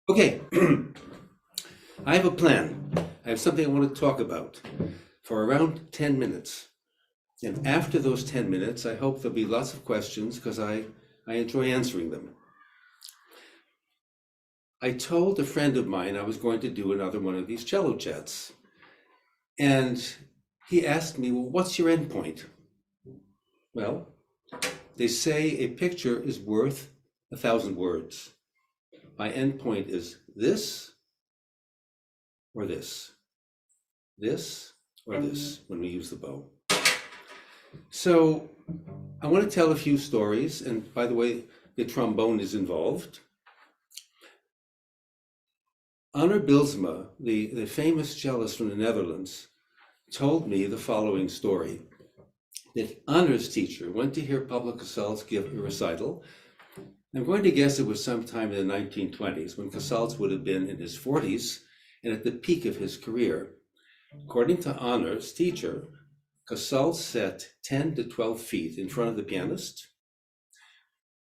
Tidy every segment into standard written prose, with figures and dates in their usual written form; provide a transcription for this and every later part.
Okay, I have a plan. I have something I want to talk about for around 10 minutes. And after those 10 minutes, I hope there'll be lots of questions because I enjoy answering them. I told a friend of mine I was going to do another one of these cello chats. And he asked me, well, what's your endpoint? Well, they say a picture is worth 1,000 words. My endpoint is this or this or this when we use the bow. So I want to tell a few stories. And by the way, the trombone is involved. Anner Bilsma, the famous cellist from the Netherlands, told me the following story. That Anner's teacher went to hear Pablo Casals give a recital. I'm going to guess it was sometime in the 1920s when Casals would have been in his 40s and at the peak of his career. According to Anner's teacher, Casals sat 10 to 12 feet in front of the pianist.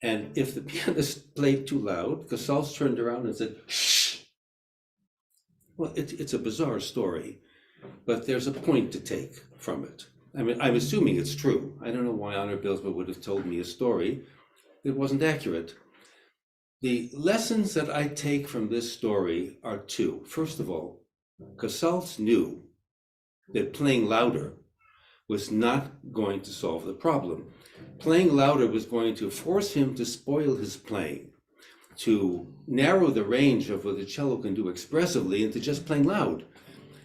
And if the pianist played too loud, Casals turned around and said, shh. Well, it's a bizarre story, but there's a point to take from it. I mean, I'm assuming it's true. I don't know why Anner Bilsma would have told me a story that wasn't accurate. The lessons that I take from this story are two. First of all, Casals knew that playing louder was not going to solve the problem. Playing louder was going to force him to spoil his playing, to narrow the range of what the cello can do expressively into just playing loud.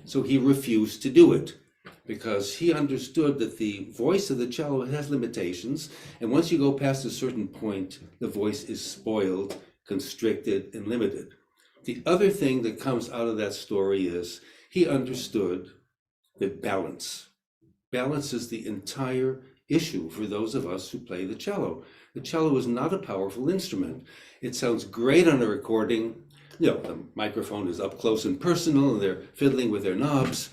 So he refused to do it, because he understood that the voice of the cello has limitations, and once you go past a certain point, the voice is spoiled, constricted, and limited. The other thing that comes out of that story is he understood that balance is the entire issue for those of us who play the cello. The cello is not a powerful instrument. It sounds great on a recording. You know, the microphone is up close and personal, and they're fiddling with their knobs.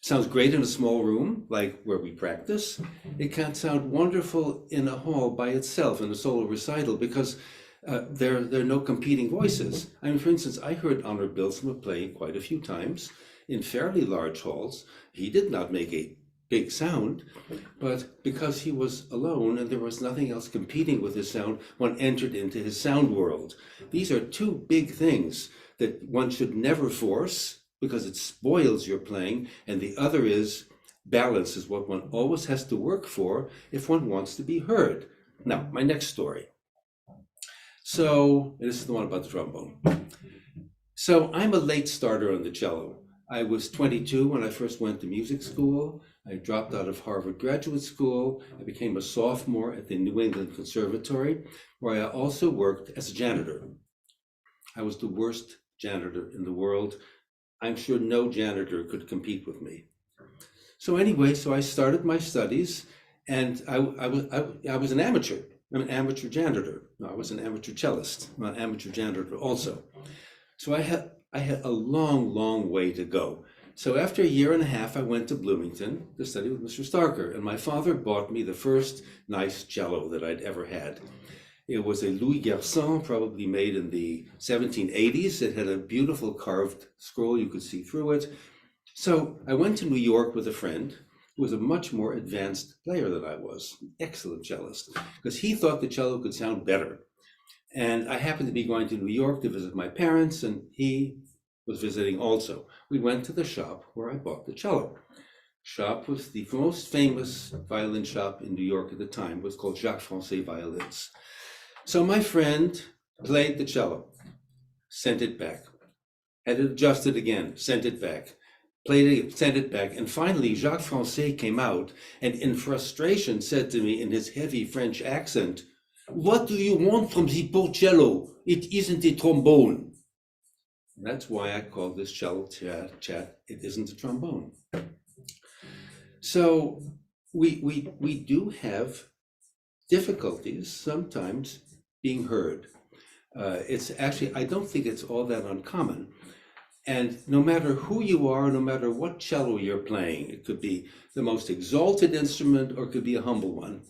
Sounds great in a small room, like where we practice. It can sound wonderful in a hall by itself in a solo recital because there are no competing voices. I mean, for instance, I heard Anner Bilsma play quite a few times in fairly large halls. He did not make a big sound, but because he was alone and there was nothing else competing with his sound, one entered into his sound world. These are two big things that one should never force, because it spoils your playing, and the other is balance is what one always has to work for if one wants to be heard. Now, my next story. So, this is the one about the trombone. So I'm a late starter on the cello. I was 22 when I first went to music school. I dropped out of Harvard Graduate School. I became a sophomore at the New England Conservatory, where I also worked as a janitor. I was the worst janitor in the world. I'm sure no janitor could compete with me. So anyway, so I started my studies, and I was an amateur. I'm an amateur janitor. No, I was an amateur cellist. I'm an amateur janitor also. So I had a long way to go. So after a year and a half, I went to Bloomington to study with Mr. Starker, and my father bought me the first nice cello that I'd ever had. It was a Louis Garçon, probably made in the 1780s. It had a beautiful carved scroll, you could see through it. So I went to New York with a friend who was a much more advanced player than I was, an excellent cellist, because he thought the cello could sound better. And I happened to be going to New York to visit my parents, and he was visiting also. We went to the shop where I bought the cello. Shop was the most famous violin shop in New York at the time. It was called Jacques Français Violins. So my friend played the cello, sent it back, had it adjusted again, sent it back, played it, sent it back, and finally Jacques Français came out and in frustration said to me in his heavy French accent, "What do you want from the poor cello? It isn't a trombone." And that's why I call this cello chat, it isn't a trombone. So we do have difficulties sometimes being heard. It's actually, I don't think it's all that uncommon. And no matter who you are, no matter what cello you're playing, it could be the most exalted instrument or it could be a humble one.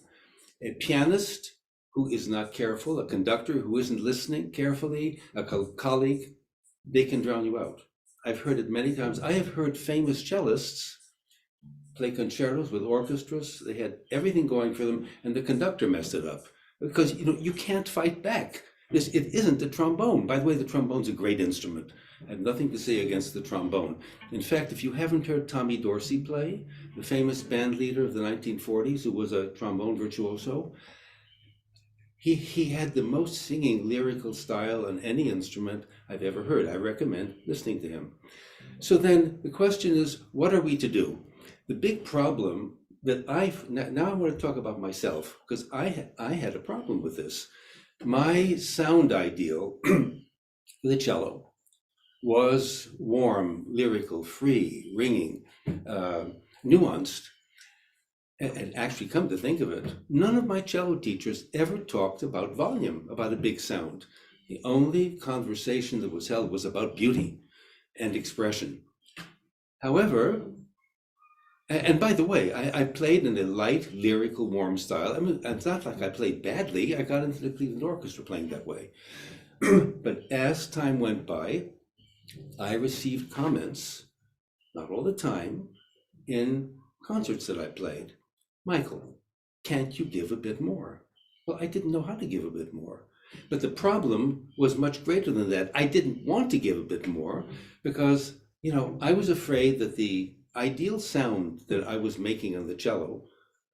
A pianist who is not careful, a conductor who isn't listening carefully, a colleague, they can drown you out. I've heard it many times. I have heard famous cellists play concertos with orchestras. They had everything going for them, and the conductor messed it up. Because you can't fight back. It isn't a trombone. By the way, the trombone's a great instrument. I have nothing to say against the trombone. In fact, if you haven't heard Tommy Dorsey play, the famous band leader of the 1940s, who was a trombone virtuoso, he had the most singing lyrical style on any instrument I've ever heard. I recommend listening to him. So then the question is, what are we to do? The big problem that now I want to talk about myself, because I had a problem with this. My sound ideal for the cello was warm, lyrical, free, ringing, nuanced. And actually, come to think of it, none of my cello teachers ever talked about volume, about a big sound. The only conversation that was held was about beauty and expression. However, and by the way, I played in a light, lyrical, warm style. I mean, it's not like I played badly. I got into the Cleveland Orchestra playing that way. But as time went by, I received comments, not all the time, in concerts that I played. Michael, can't you give a bit more? Well, I didn't know how to give a bit more. But the problem was much greater than that. I didn't want to give a bit more because, I was afraid that the ideal sound that I was making on the cello,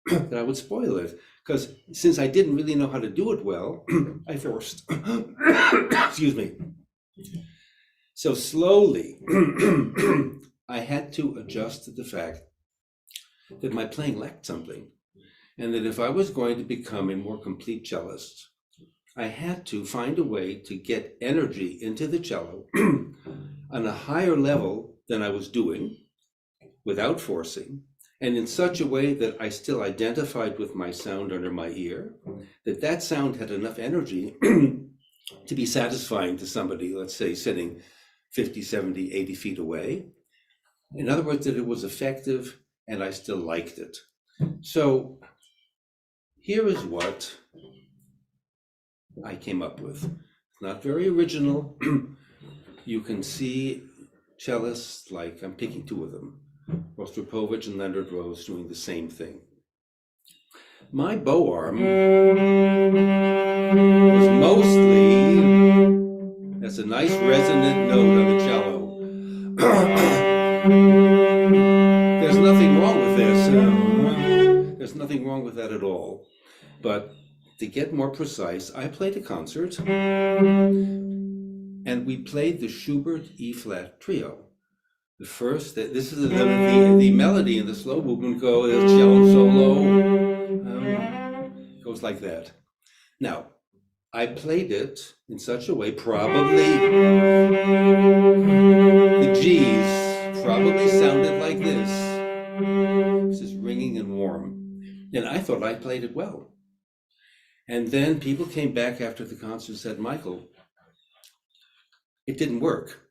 that I would spoil it. Because since I didn't really know how to do it well, I forced. Excuse me. So slowly, I had to adjust to the fact that my playing lacked something, and that if I was going to become a more complete cellist, I had to find a way to get energy into the cello on a higher level than I was doing, without forcing, and in such a way that I still identified with my sound under my ear, that sound had enough energy to be satisfying to somebody, let's say, sitting 50, 70, 80 feet away. In other words, that it was effective and I still liked it. So here is what I came up with. It's not very original. You can see cellists, like I'm picking two of them, Rostropovich and Leonard Rose, doing the same thing. My bow arm was mostly as a nice resonant note on the cello. There's nothing wrong with this. There's nothing wrong with that at all. But to get more precise, I played a concert and we played the Schubert E-flat trio. The first, this is the melody in the slow movement goes cello solo, goes like that. Now, I played it in such a way, probably the G's probably sounded like this. This is ringing and warm. And I thought I played it well. And then people came back after the concert and said, Michael, it didn't work.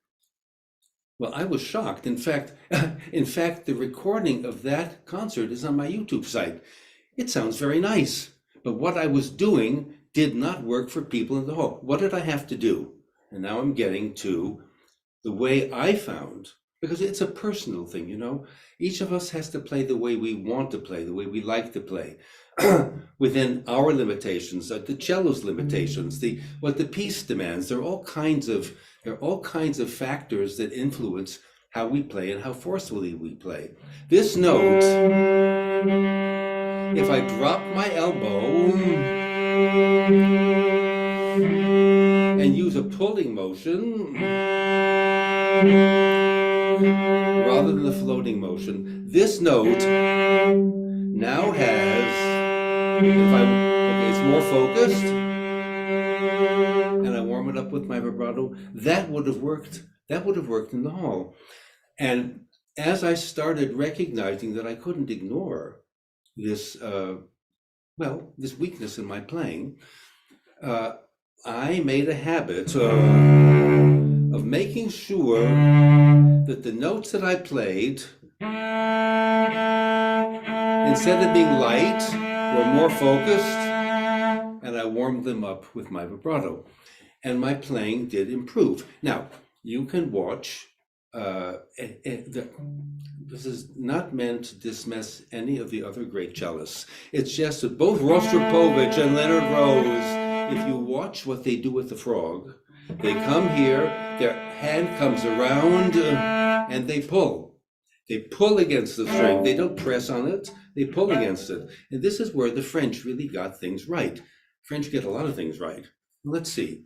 Well, I was shocked. In fact, the recording of that concert is on my YouTube site. It sounds very nice, but what I was doing did not work for people in the hall. What did I have to do? And now I'm getting to the way I found, because it's a personal thing, Each of us has to play the way we want to play, the way we like to play, within our limitations, the cello's limitations, what the piece demands. There are all kinds of factors that influence how we play and how forcefully we play. This note, if I drop my elbow and use a pulling motion rather than the floating motion, this note now has, it's more focused, and I warm it up with my vibrato. That would have worked in the hall. And as I started recognizing that I couldn't ignore this weakness in my playing, I made a habit of making sure that the notes that I played, instead of being light, were more focused and I warmed them up with my vibrato. And my playing did improve. Now, you can watch, this is not meant to dismiss any of the other great cellists. It's just that both Rostropovich and Leonard Rose, if you watch what they do with the frog, they come here, their hand comes around, and they pull. They pull against the string. They don't press on it, they pull against it. And this is where the French really got things right. French get a lot of things right. Let's see.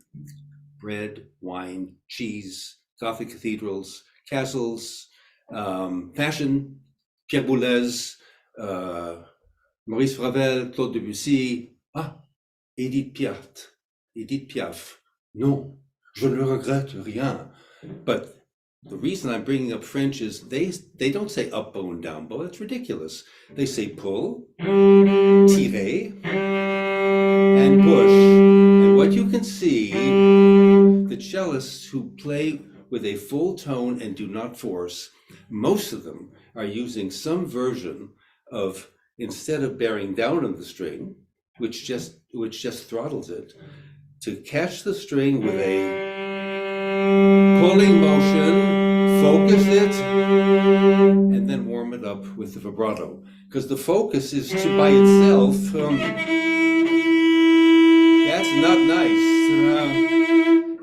Bread, wine, cheese, Gothic cathedrals, castles, fashion, Pierre Boulez, Maurice Ravel, Claude Debussy, Edith Piaf. Non, je ne regrette rien. But the reason I'm bringing up French is they don't say up bow and down bow. It's ridiculous. They say pull, tirer, and push. And what you can see, the cellists who play with a full tone and do not force, most of them are using some version of, instead of bearing down on the string, which just throttles it, to catch the string with a pulling motion, focus it, and then warm it up with the vibrato. Because the focus is to by itself, that's not nice,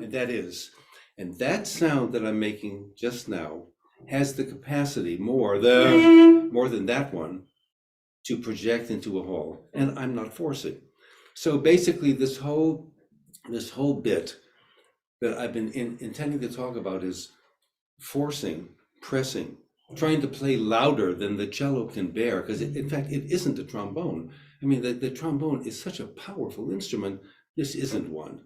and that is. And that sound that I'm making just now has the capacity, more than that one, to project into a hall, and I'm not forcing. So basically, this whole bit that I've been intending to talk about is forcing, pressing, trying to play louder than the cello can bear, because in fact, it isn't a trombone. I mean, the trombone is such a powerful instrument. This isn't one.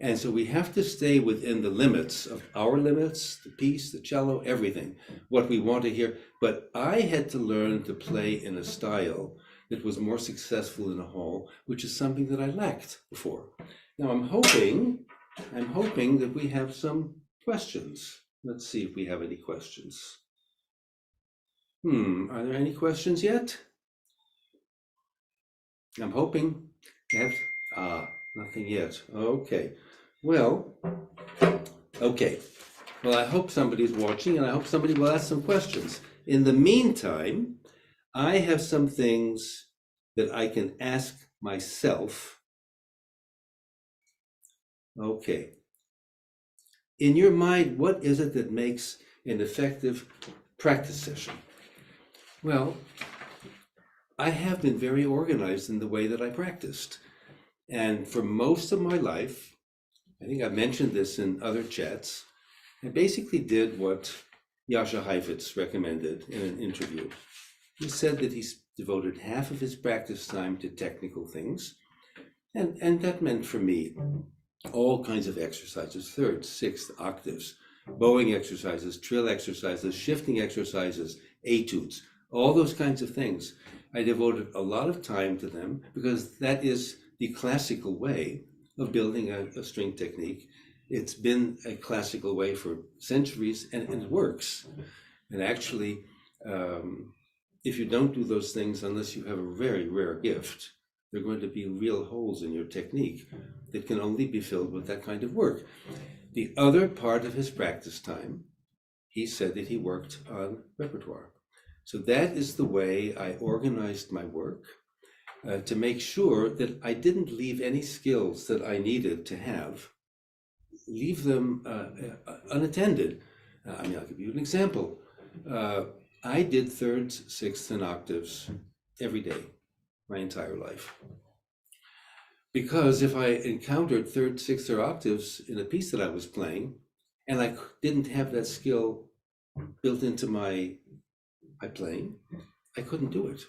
And so we have to stay within the limits of our limits, the piece, the cello, everything, what we want to hear. But I had to learn to play in a style that was more successful in a hall, which is something that I lacked before. Now I'm hoping that we have some questions. Let's see if we have any questions. Are there any questions yet? I'm hoping to have, nothing yet. Okay. Well, I hope somebody's watching, and I hope somebody will ask some questions. In the meantime, I have some things that I can ask myself. Okay. In your mind, what is it that makes an effective practice session? Well, I have been very organized in the way that I practiced. And for most of my life, I think I mentioned this in other chats, I basically did what Jascha Heifetz recommended in an interview. He said that he's devoted half of his practice time to technical things, and that meant for me all kinds of exercises, thirds, sixths, octaves, bowing exercises, trill exercises, shifting exercises, etudes, all those kinds of things. I devoted a lot of time to them because that is the classical way of building a string technique. It's been a classical way for centuries, and it works. And actually, if you don't do those things unless you have a very rare gift, there are going to be real holes in your technique that can only be filled with that kind of work. The other part of his practice time, he said that he worked on repertoire. So that is the way I organized my work, to make sure that I didn't leave any skills that I needed to have, leave them unattended. I'll give you an example. I did thirds, sixths, and octaves every day, my entire life. Because if I encountered third, sixth, or octaves in a piece that I was playing, and I didn't have that skill built into my playing, I couldn't do it.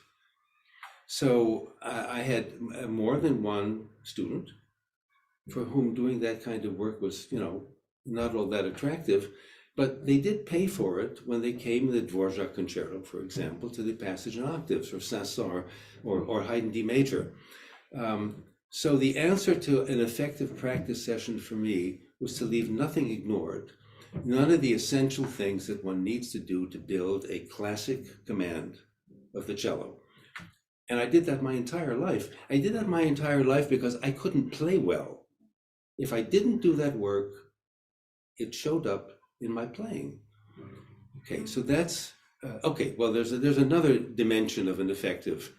So I had more than one student for whom doing that kind of work was, not all that attractive, but they did pay for it when they came in the Dvorak concerto, for example, to the passage in octaves, or Saint-Saëns, or Haydn D major. So the answer to an effective practice session for me was to leave nothing ignored, none of the essential things that one needs to do to build a classic command of the cello. And I did that my entire life. I did that my entire life because I couldn't play well. If I didn't do that work, it showed up in my playing. Okay, so that's, okay, well, there's another dimension of an effective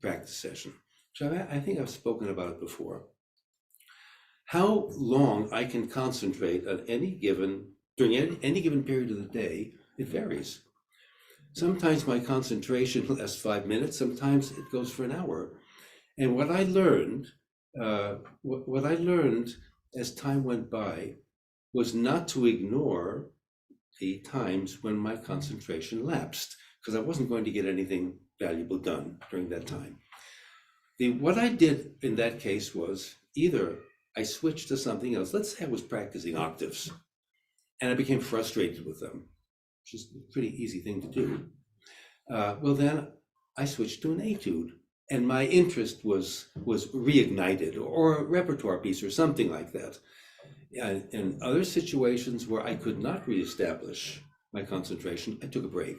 practice session. So I think I've spoken about it before. How long I can concentrate on during any given period of the day, it varies. Sometimes my concentration lasts 5 minutes, sometimes it goes for an hour. And what I learned, as time went by was not to ignore the times when my concentration lapsed, because I wasn't going to get anything valuable done during that time. What I did in that case was either I switched to something else. Let's say I was practicing octaves and I became frustrated with them, which is a pretty easy thing to do. Well, then I switched to an etude and my interest was reignited, or a repertoire piece or something like that. And in other situations where I could not reestablish my concentration, I took a break.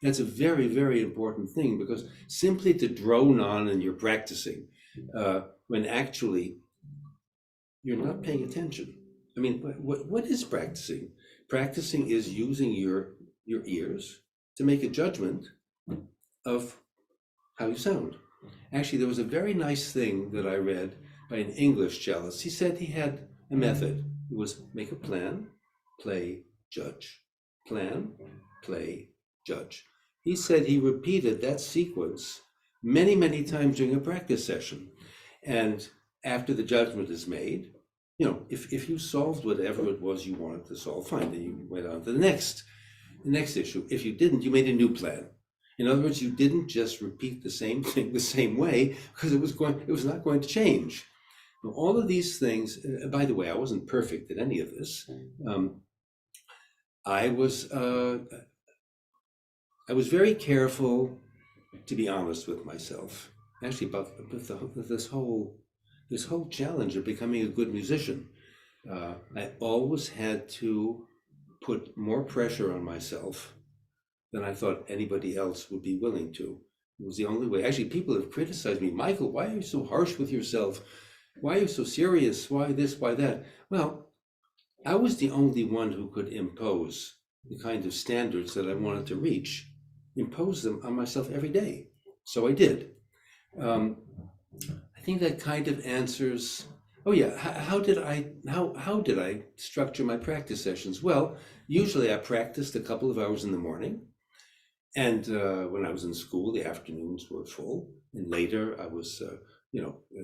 That's a very, very important thing, because simply to drone on and you're practicing when actually you're not paying attention. I mean, what is practicing? Practicing is using your ears to make a judgment of how you sound. Actually, there was a very nice thing that I read by an English cellist. He said he had a method. It was make a plan, play, judge. Plan, play, judge. He said he repeated that sequence many, many times during a practice session. And after the judgment is made, if you solved whatever it was you wanted to solve, fine, then you went on to the next issue. If you didn't, you made a new plan. In other words, you didn't just repeat the same thing the same way, because it was not going to change. Now, all of these things, by the way, I wasn't perfect at any of this. I was very careful to be honest with myself, actually, about this whole challenge of becoming a good musician. I always had to put more pressure on myself than I thought anybody else would be willing to. It was the only way. Actually, people have criticized me. Michael, why are you so harsh with yourself? Why are you so serious? Why this, why that? Well, I was the only one who could impose the kind of standards that I wanted to reach, impose them on myself every day. So I did. I think that kind of answers, oh yeah, how did I structure my practice sessions? Well, usually I practiced a couple of hours in the morning. And when I was in school, the afternoons were full. And later I was,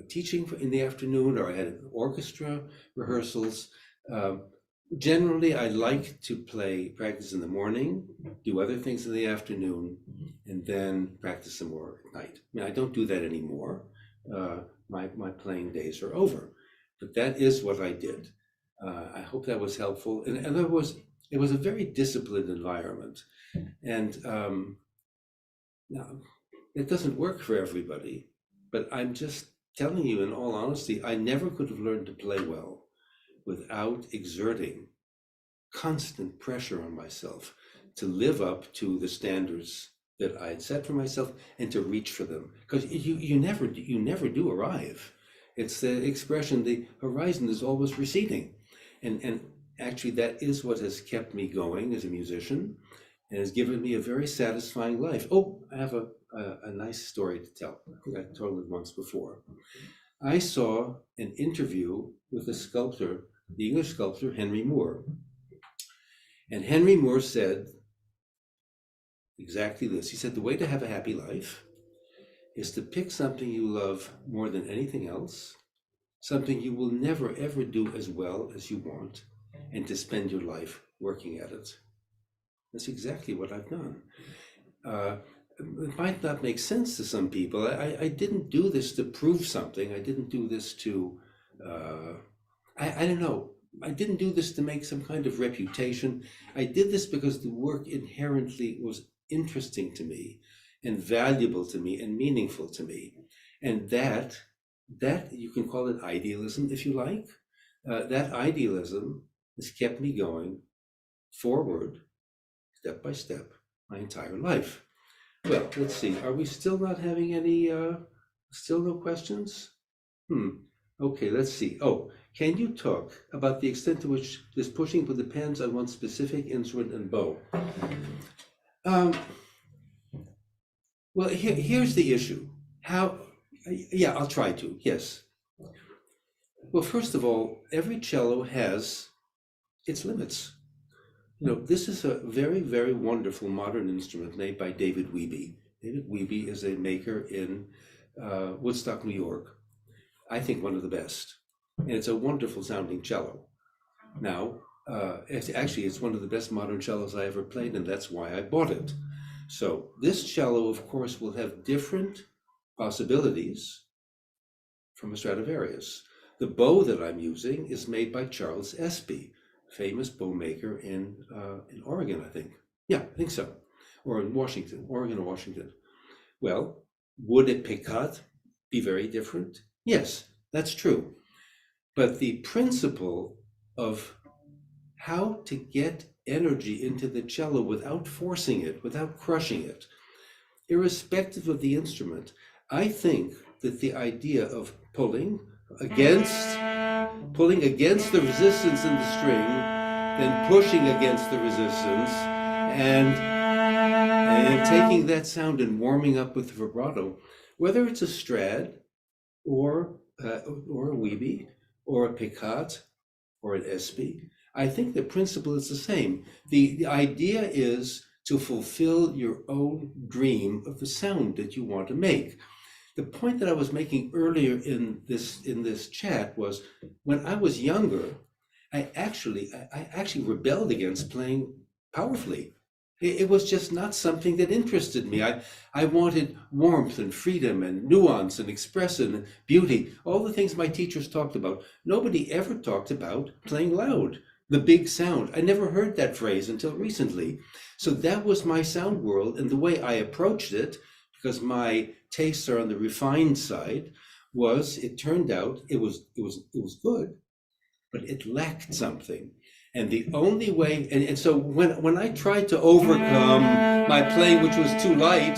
teaching in the afternoon, or I had orchestra rehearsals. Generally, I like to practice in the morning, do other things in the afternoon, and then practice some more at night. I mean, I don't do that anymore. My playing days are over. But that is what I did. I hope that was helpful. And it was a very disciplined environment. And now, it doesn't work for everybody, but I'm just telling you in all honesty, I never could have learned to play well without exerting constant pressure on myself to live up to the standards that I had set for myself and to reach for them. Because you never do arrive. It's the expression, the horizon is always receding. And actually that is what has kept me going as a musician and has given me a very satisfying life. Oh, I have a nice story to tell. I think I told it once before. I saw an interview with the sculptor, the English sculptor, Henry Moore. And Henry Moore said exactly this. He said, the way to have a happy life is to pick something you love more than anything else, something you will never, ever do as well as you want, and to spend your life working at it. That's exactly what I've done. It might not make sense to some people. I didn't do this to prove something. I didn't do this to, I don't know. I didn't do this to make some kind of reputation. I did this because the work inherently was interesting to me and valuable to me and meaningful to me. And that you can call it idealism if you like. That idealism has kept me going forward, step by step, my entire life. Well, let's see. Are we still not having any, still no questions? Okay, let's see. Oh, can you talk about the extent to which this pushing depends on one specific instrument and bow? Well, here's the issue. Yeah, I'll try to, yes. Well, first of all, every cello has its limits. This is a very, very wonderful modern instrument made by David Wiebe. David Wiebe is a maker in Woodstock, New York. I think one of the best. And it's a wonderful sounding cello. Now, it's one of the best modern cellos I ever played, and that's why I bought it. So this cello, of course, will have different possibilities from a Stradivarius. The bow that I'm using is made by Charles Espy, famous bow maker in Oregon, I think. Yeah, I think so. Or in Washington, Oregon or Washington. Well, would a picot be very different? Yes, that's true. But the principle of how to get energy into the cello without forcing it, without crushing it, irrespective of the instrument, I think that the idea of pulling against the resistance in the string, then pushing against the resistance, and taking that sound and warming up with the vibrato, whether it's a Strad or a Wiebe or a Picot or an Espy, I think the principle is the same. The idea is to fulfill your own dream of the sound that you want to make. The point that I was making earlier in this chat was, when I was younger, I actually rebelled against playing powerfully. It was just not something that interested me. I wanted warmth and freedom and nuance and expression and beauty, all the things my teachers talked about. Nobody ever talked about playing loud, the big sound. I never heard that phrase until recently. So that was my sound world, and the way I approached it, because my tastes are on the refined side, it turned out it was good, but it lacked something. And the only way, and so when I tried to overcome my playing, which was too light,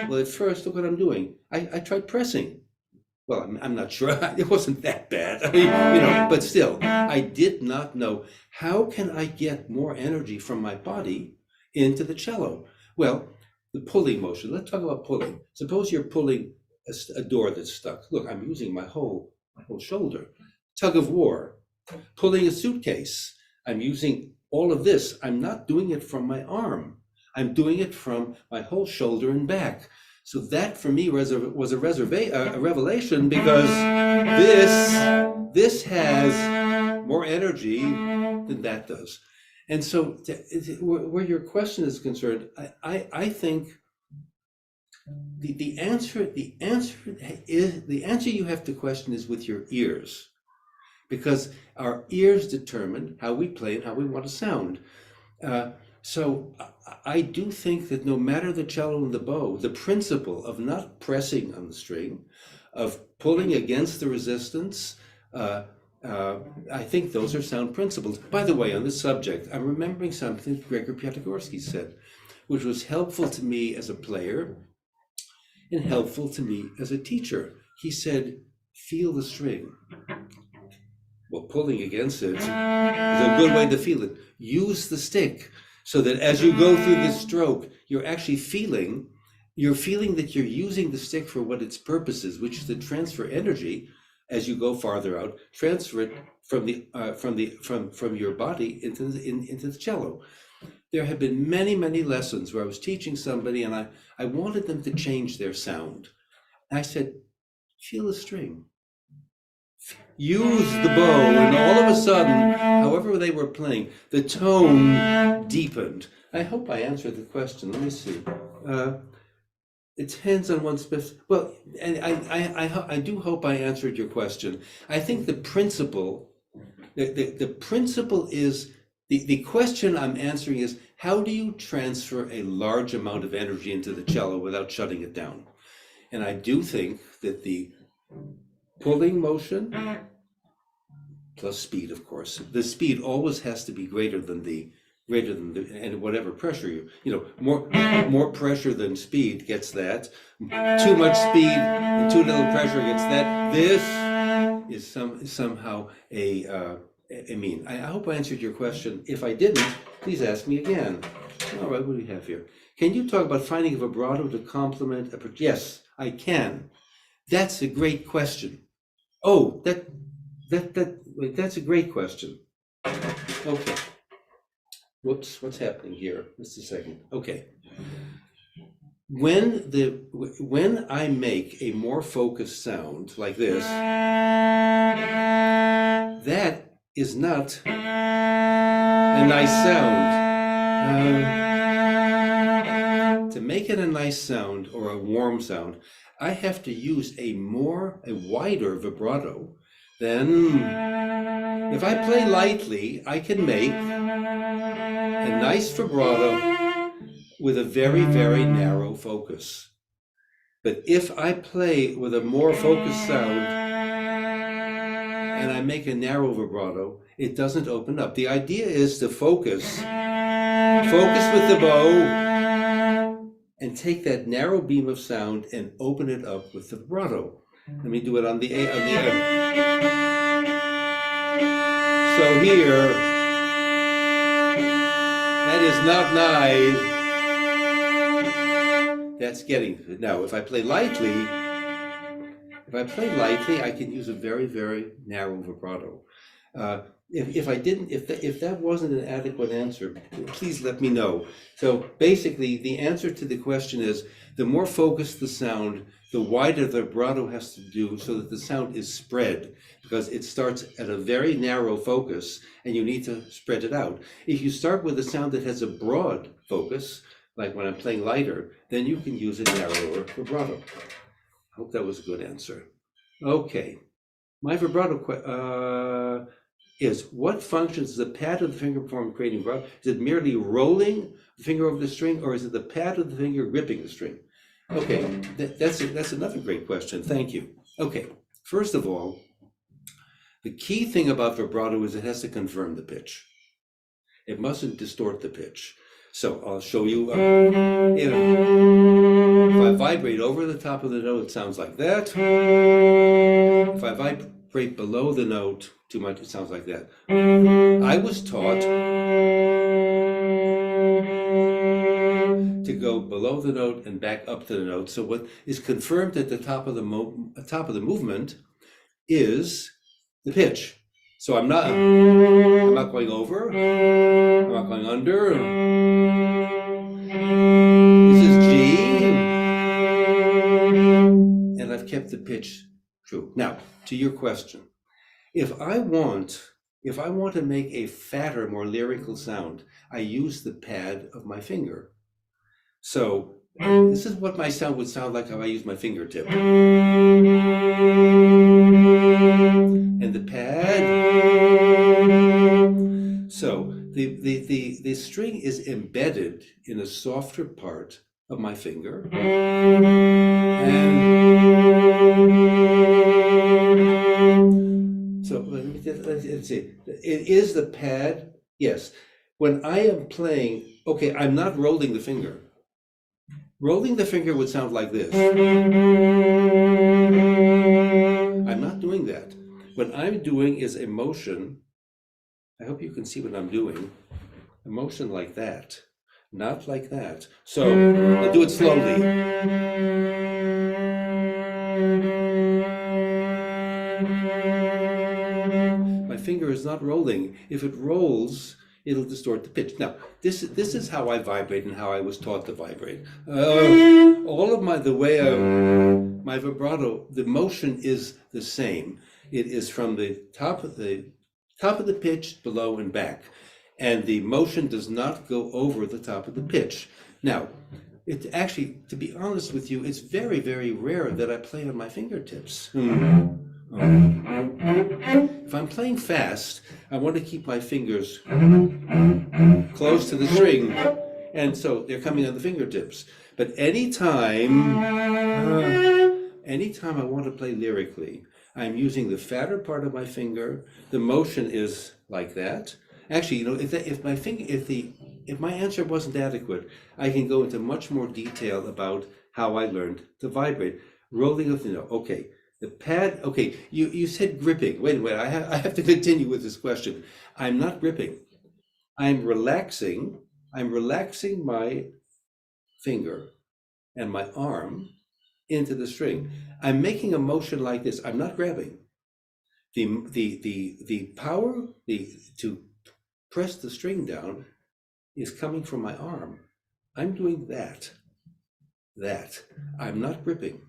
well, at first, look what I'm doing. I tried pressing. Well, I'm not sure, it wasn't that bad, but still, I did not know, how can I get more energy from my body into the cello? Well, the pulling motion, let's talk about pulling. Suppose you're pulling a door that's stuck. Look, I'm using my whole shoulder. Tug of war. Pulling a suitcase, I'm using all of this. I'm not doing it from my arm. I'm doing it from my whole shoulder and back. So that for me was a revelation, because this has more energy than that does. And so where your question is concerned, I think the answer you have to question is with your ears. Because our ears determine how we play and how we want to sound. So I do think that no matter the cello and the bow, the principle of not pressing on the string, of pulling against the resistance, I think those are sound principles. By the way, on this subject, I'm remembering something that Gregor Piatigorsky said, which was helpful to me as a player and helpful to me as a teacher. He said, feel the string. Well, pulling against it is a good way to feel it. Use the stick so that as you go through the stroke, you're actually feeling that you're using the stick for what its purpose is, which is to transfer energy as you go farther out, transfer it from your body into the cello. There have been many, many lessons where I was teaching somebody and I wanted them to change their sound. I said, feel the string. Use the bow, and all of a sudden, however they were playing, the tone deepened. I hope I answered the question. Let me see. It depends on one specific. Well, and I do hope I answered your question. I think the principle is the question I'm answering is, how do you transfer a large amount of energy into the cello without shutting it down? And I do think that the pulling motion plus speed, of course. The speed always has to be greater than the greater than and whatever pressure more pressure than speed gets that. Too much speed and too little pressure gets that. This is somehow a mean. I hope I answered your question. If I didn't, please ask me again. All right, what do we have here? Can you talk about finding a vibrato to complement a? Yes, I can. That's a great question. Oh, that's a great question. Okay. Whoops, what's happening here? Just a second. Okay. When I make a more focused sound like this, that is not a nice sound. To make it a nice sound or a warm sound, I have to use a wider vibrato than if I play lightly. I can make a nice vibrato with a very, very narrow focus. But if I play with a more focused sound and I make a narrow vibrato, it doesn't open up. The idea is to focus with the bow and take that narrow beam of sound and open it up with the vibrato. Let me do it on the A. So here, that is not nice. That's getting it. Now, if I play lightly, I can use a very, very narrow vibrato. If that wasn't an adequate answer, please let me know. So basically, the answer to the question is, the more focused the sound, the wider the vibrato has to do so that the sound is spread, because it starts at a very narrow focus and you need to spread it out. If you start with a sound that has a broad focus, like when I'm playing lighter, then you can use a narrower vibrato. I hope that was a good answer. Okay, my vibrato is, what functions does the pad of the finger perform creating vibrato? Is it merely rolling the finger over the string, or is it the pad of the finger gripping the string? Okay, that's another great question. Thank you. Okay, first of all, the key thing about vibrato is it has to confirm the pitch. It mustn't distort the pitch. So I'll show you. If I vibrate over the top of the note, it sounds like that. If I vibrate below the note too much, it sounds like that. I was taught to go below the note and back up to the note. So what is confirmed at the top of the movement is the pitch. So I'm not going over, I'm not going under. This is G, and I've kept the pitch true. Now, to your question, if I want to make a fatter, more lyrical sound, I use the pad of my finger. So this is what my sound would sound like if I use my fingertip. And the pad. So the string is embedded in a softer part of my finger. And so let's see. It is the pad. Yes. When I am playing, okay, I'm not rolling the finger. Rolling the finger would sound like this. I'm not doing that. What I'm doing is a motion. I hope you can see what I'm doing. A motion like that, not like that. So I'll do it slowly. My finger is not rolling. If it rolls, it'll distort the pitch. Now, this is how I vibrate and how I was taught to vibrate. All of my vibrato, the motion is the same. It is from the top of the pitch, below and back, and the motion does not go over the top of the pitch. Now, it actually, to be honest with you, it's very, very rare that I play on my fingertips. If I'm playing fast, I want to keep my fingers close to the string, and so they're coming on the fingertips. But anytime I want to play lyrically, I'm using the fatter part of my finger. The motion is like that, Actually, if my answer wasn't adequate, I can go into much more detail about how I learned to vibrate. Rolling of the note. Okay, the pad. Okay, you said gripping. Wait a minute. I have to continue with this question. I'm not gripping. I'm relaxing. I'm relaxing my finger and my arm into the string. I'm making a motion like this. I'm not grabbing. The power to press the string down is coming from my arm. I'm doing that. I'm not gripping.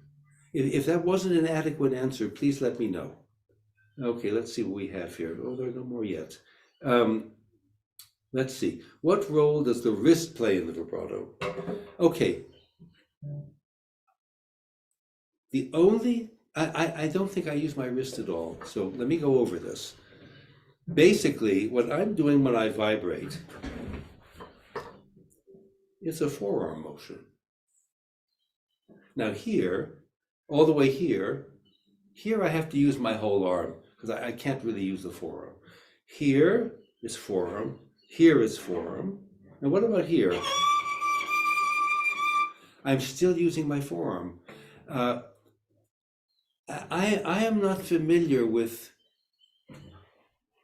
If that wasn't an adequate answer, please let me know. Okay, let's see what we have here. Oh, there are no more yet. Let's see. What role does the wrist play in the vibrato? Okay. I don't think I use my wrist at all. So let me go over this. Basically, what I'm doing when I vibrate is a forearm motion. Now here, all the way here I have to use my whole arm because I can't really use the forearm. Here is forearm, here is forearm. And what about here? I'm still using my forearm. I am not familiar with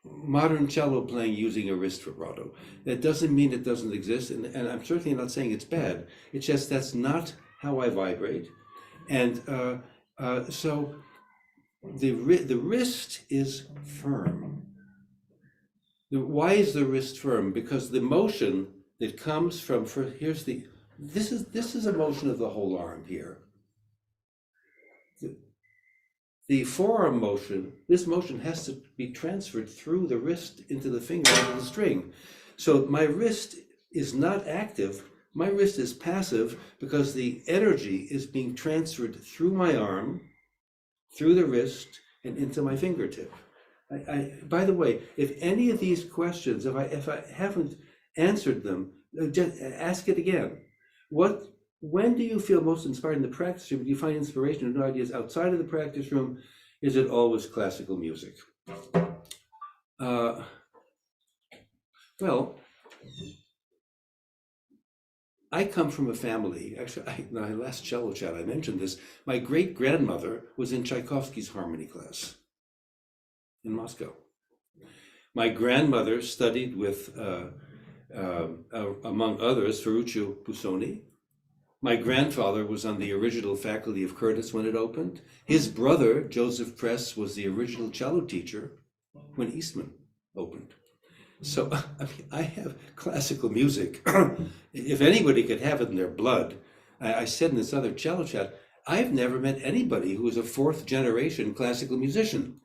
modern cello playing using a wrist vibrato. That doesn't mean it doesn't exist, and I'm certainly not saying it's bad. It's just that's not how I vibrate. And so the wrist is firm. Why is the wrist firm? Because the motion that comes from, this is a motion of the whole arm here. The forearm motion, this motion has to be transferred through the wrist into the finger of the string. So my wrist is not active, my wrist is passive because the energy is being transferred through my arm, through the wrist, and into my fingertip. By the way, if any of these questions, if I haven't answered them, just ask it again. When do you feel most inspired in the practice room? Do you find inspiration and new ideas outside of the practice room? Is it always classical music? Well, I come from a family, actually, my last CelloChat, I mentioned this. My great-grandmother was in Tchaikovsky's harmony class in Moscow. My grandmother studied with, among others, Ferruccio Busoni. My grandfather was on the original faculty of Curtis when it opened. His brother, Joseph Press, was the original cello teacher when Eastman opened. So I have classical music. If anybody could have it in their blood, I said in this other CelloChat, I've never met anybody who is a fourth generation classical musician,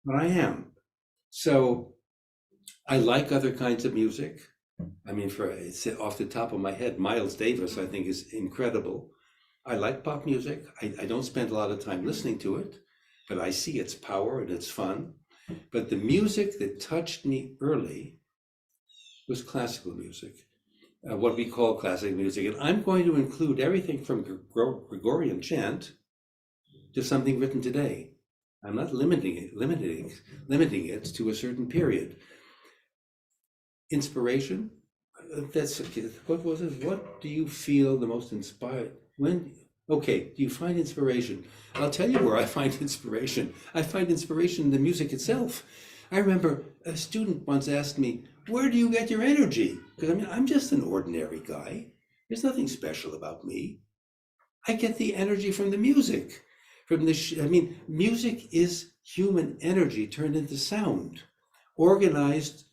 but I am. So I like other kinds of music. I mean, it's off the top of my head, Miles Davis, I think, is incredible. I like pop music. I don't spend a lot of time listening to it, but I see its power and it's fun. But the music that touched me early was classical music, what we call classical music. And I'm going to include everything from Gregorian chant to something written today. I'm not limiting it to a certain period. Inspiration, what was it? What do you feel the most inspired? Okay, do you find inspiration? I'll tell you where I find inspiration. I find inspiration in the music itself. I remember a student once asked me, where do you get your energy? Because I'm just an ordinary guy. There's nothing special about me. I get the energy from the music. Music is human energy turned into sound, organized.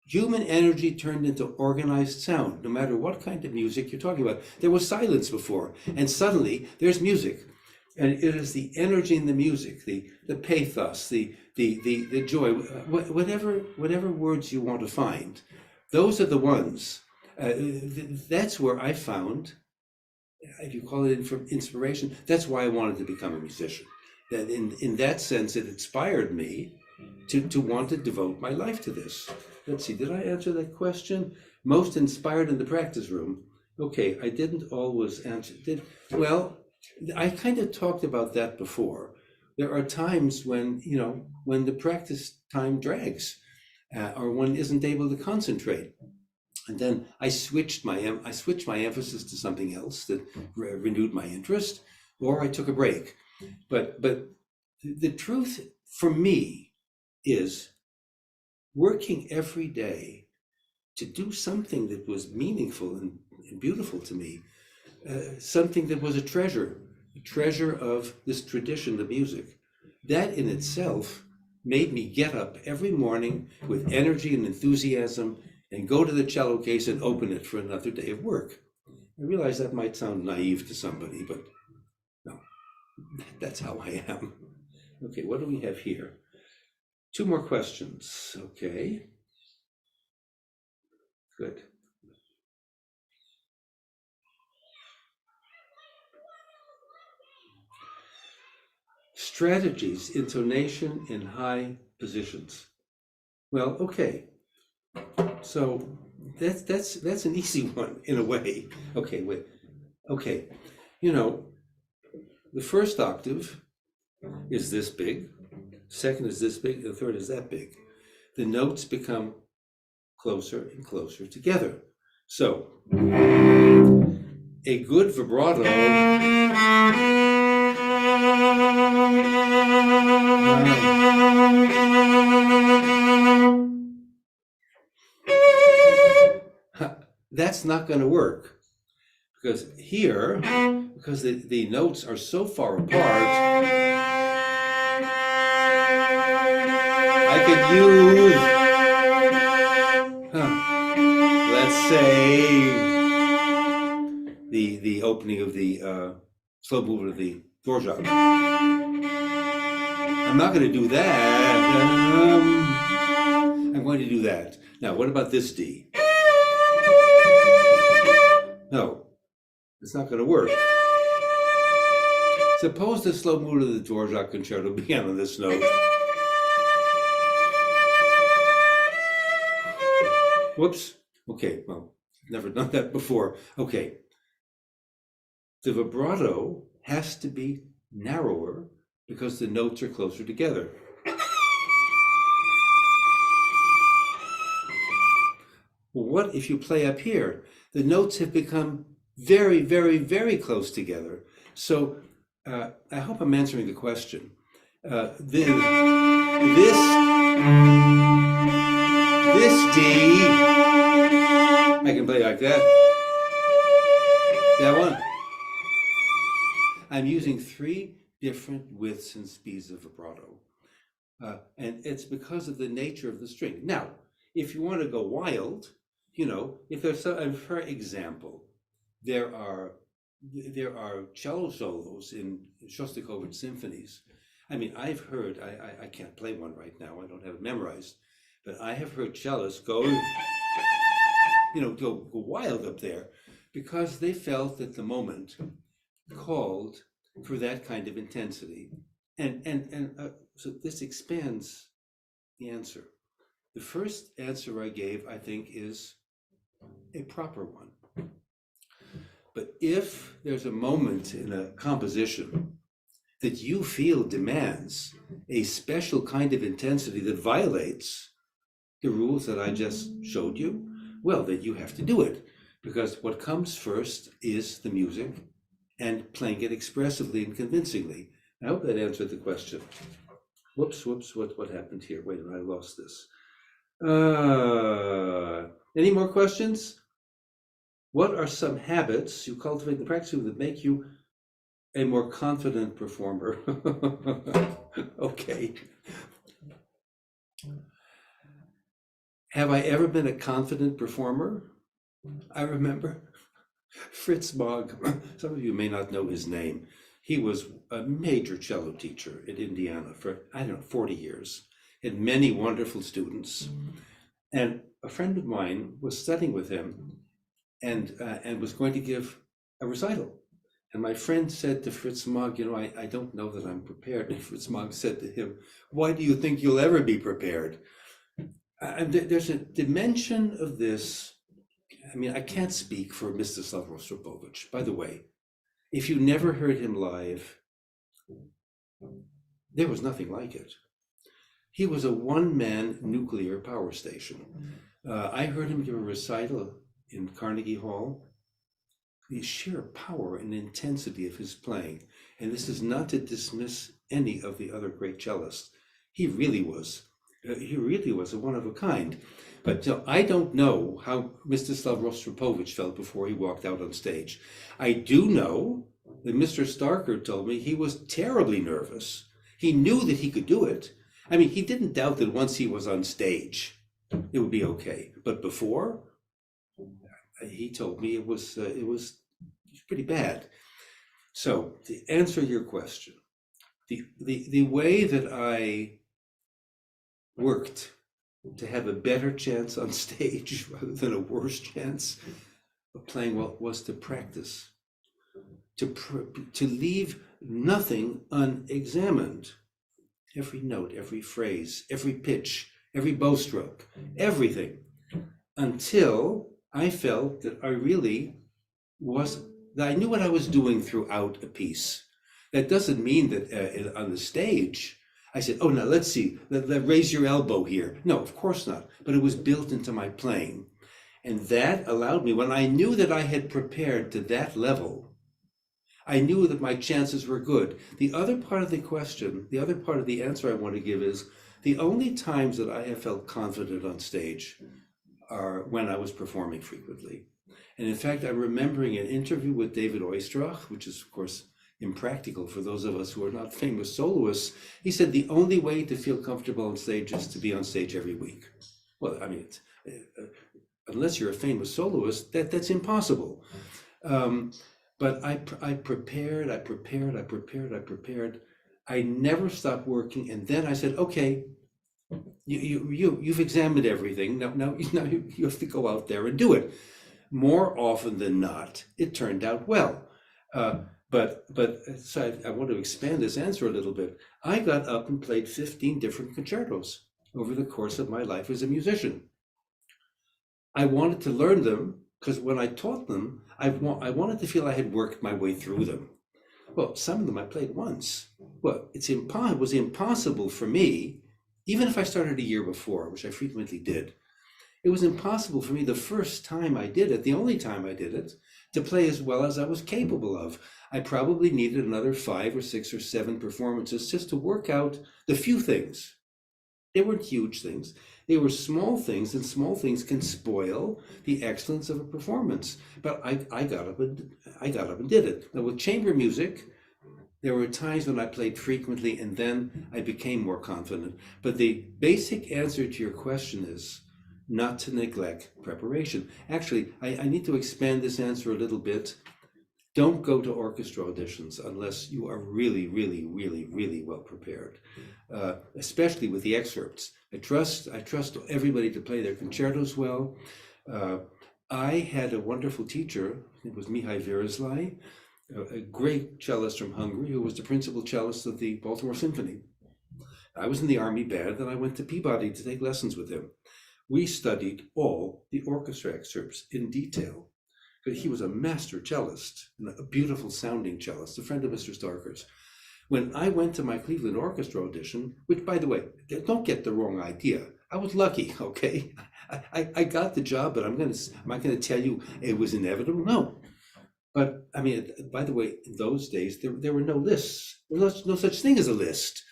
Human energy turned into organized sound, no matter what kind of music you're talking about. There was silence before, and suddenly there's music. And it is the energy in the music, the pathos, the joy, whatever words you want to find. Those are the ones. That's where I found, if you call it inspiration, that's why I wanted to become a musician. That in that sense, it inspired me to want to devote my life to this. Let's see, did I answer that question? Most inspired in the practice room. Okay, I didn't always answer. Well, I kind of talked about that before. There are times when the practice time drags. or one isn't able to concentrate. And then I switched my emphasis to something else that renewed my interest, or I took a break. But the truth for me is working every day to do something that was meaningful and beautiful to me, something that was a treasure of this tradition of music. That in itself made me get up every morning with energy and enthusiasm and go to the cello case and open it for another day of work. I realize that might sound naive to somebody, but no, that's how I am. Okay, what do we have here? 2 more questions. Okay. Good. Strategies, intonation in high positions. Well, okay. So that's an easy one in a way. Okay, wait. Okay. You know, the first octave is this big, second is this big, the third is that big. The notes become closer and closer together. So, a good vibrato that's not going to work, because here, because the notes are so far apart, I could use, let's say, the opening of the slow movement of the Dvorak. I'm not going to do that. I'm going to do that. Now, what about this D? No, it's not going to work. Suppose the slow movement of the Dvorak concerto began on this note. Whoops. Okay, well, never done that before. Okay. The vibrato has to be narrower because the notes are closer together. Well, what if you play up here? The notes have become very, very, very close together. So I hope I'm answering the question. This D, I can play like that. That one. I'm using 3 different widths and speeds of vibrato. And it's because of the nature of the string. Now, if you want to go wild, you know, if there's some, for example, there are cello solos in Shostakovich symphonies. I mean, I've heard, I can't play one right now, I don't have it memorized, but I have heard cellists go, you know, go wild up there because they felt that the moment called for that kind of intensity. So this expands the answer. The first answer I gave, I think, is a proper one. But if there's a moment in a composition that you feel demands a special kind of intensity that violates the rules that I just showed you, well, then you have to do it, because what comes first is the music and playing it expressively and convincingly. I hope that answered the question. Whoops, what happened here? Wait a minute, I lost this. Any more questions? What are some habits you cultivate in the practice that make you a more confident performer? Okay. Have I ever been a confident performer? I remember Fritz Mogg. Some of you may not know his name. He was a major cello teacher in Indiana for, 40 years, had many wonderful students. And a friend of mine was studying with him and was going to give a recital. And my friend said to Fritz Mogg, I don't know that I'm prepared. And Fritz Mogg said to him, why do you think you'll ever be prepared? There's a dimension of this. I mean, I can't speak for Mstislav Rostropovich. By the way, if you never heard him live, there was nothing like it. He was a one-man nuclear power station. I heard him give a recital in Carnegie Hall. The sheer power and intensity of his playing, and this is not to dismiss any of the other great cellists. He really was a one of a kind. But I don't know how Mstislav Rostropovich felt before he walked out on stage. I do know that Mr. Starker told me he was terribly nervous. He knew that he could do it. I mean, he didn't doubt that once he was on stage, it would be okay. But before, he told me it was pretty bad. So to answer your question, the way that I worked to have a better chance on stage rather than a worse chance of playing well was to practice, to leave nothing unexamined. Every note, every phrase, every pitch, every bow stroke, everything, until I felt that I knew what I was doing throughout a piece. That doesn't mean that on the stage, I said, oh, now let's see, raise your elbow here. No, of course not. But it was built into my playing. And that allowed me, when I knew that I had prepared to that level, I knew that my chances were good. The other part of the question, the other part of the answer I want to give is, the only times that I have felt confident on stage are when I was performing frequently. And in fact, I'm remembering an interview with David Oistrakh, which is, of course, impractical for those of us who are not famous soloists. He said the only way to feel comfortable on stage is to be on stage every week. Well, I mean, unless you're a famous soloist, that's impossible. But I prepared. I never stopped working. And then I said, okay, you've examined everything. Now you have to go out there and do it. More often than not, it turned out well. But so I want to expand this answer a little bit. I got up and played 15 different concertos over the course of my life as a musician. I wanted to learn them because when I taught them, I wanted to feel I had worked my way through them. Well, some of them I played once. Well, it was impossible for me, even if I started a year before, which I frequently did. It was impossible for me the first time I did it, the only time I did it, to play as well as I was capable of. I probably needed another 5 or 6 or 7 performances just to work out the few things. They weren't huge things. They were small things, and small things can spoil the excellence of a performance. But I got up and did it. Now with chamber music, there were times when I played frequently, and then I became more confident. But the basic answer to your question is not to neglect preparation. Actually, I need to expand this answer a little bit. Don't go to orchestra auditions unless you are really, really, really, really well prepared, especially with the excerpts. I trust everybody to play their concertos well. I had a wonderful teacher. It was Mihaly Virizlay, a great cellist from Hungary, who was the principal cellist of the Baltimore Symphony. I was in the Army band, and I went to Peabody to take lessons with him. We studied all the orchestra excerpts in detail. But he was a master cellist, a beautiful sounding cellist, a friend of Mr. Starker's. When I went to my Cleveland Orchestra audition, which, by the way, don't get the wrong idea. I was lucky, okay? I got the job, but am I going to tell you it was inevitable? No. But, I mean, by the way, in those days, there were no lists. There was no such thing as a list.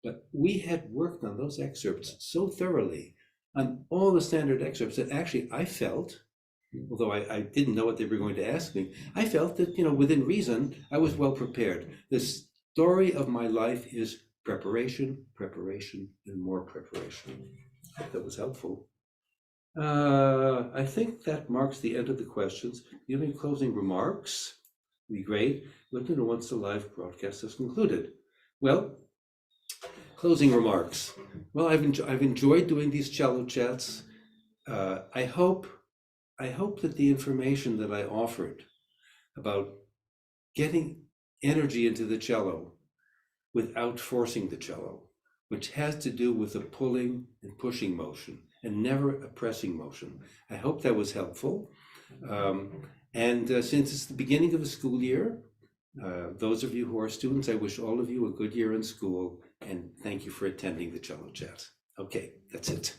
But we had worked on those excerpts so thoroughly, on all the standard excerpts, that actually I felt, although I didn't know what they were going to ask me, I felt that, within reason, I was well prepared. The story of my life is preparation, preparation, and more preparation. I hope that was helpful. I think that marks the end of the questions. Do you have any closing remarks? Would be great. Let me know once the live broadcast is concluded. Well, closing remarks. Well, I've enjoyed doing these cello chats. I hope that the information that I offered about getting energy into the cello without forcing the cello, which has to do with a pulling and pushing motion and never a pressing motion. I hope that was helpful. And since it's the beginning of the school year, those of you who are students, I wish all of you a good year in school and thank you for attending the Cello Chat. Okay, that's it.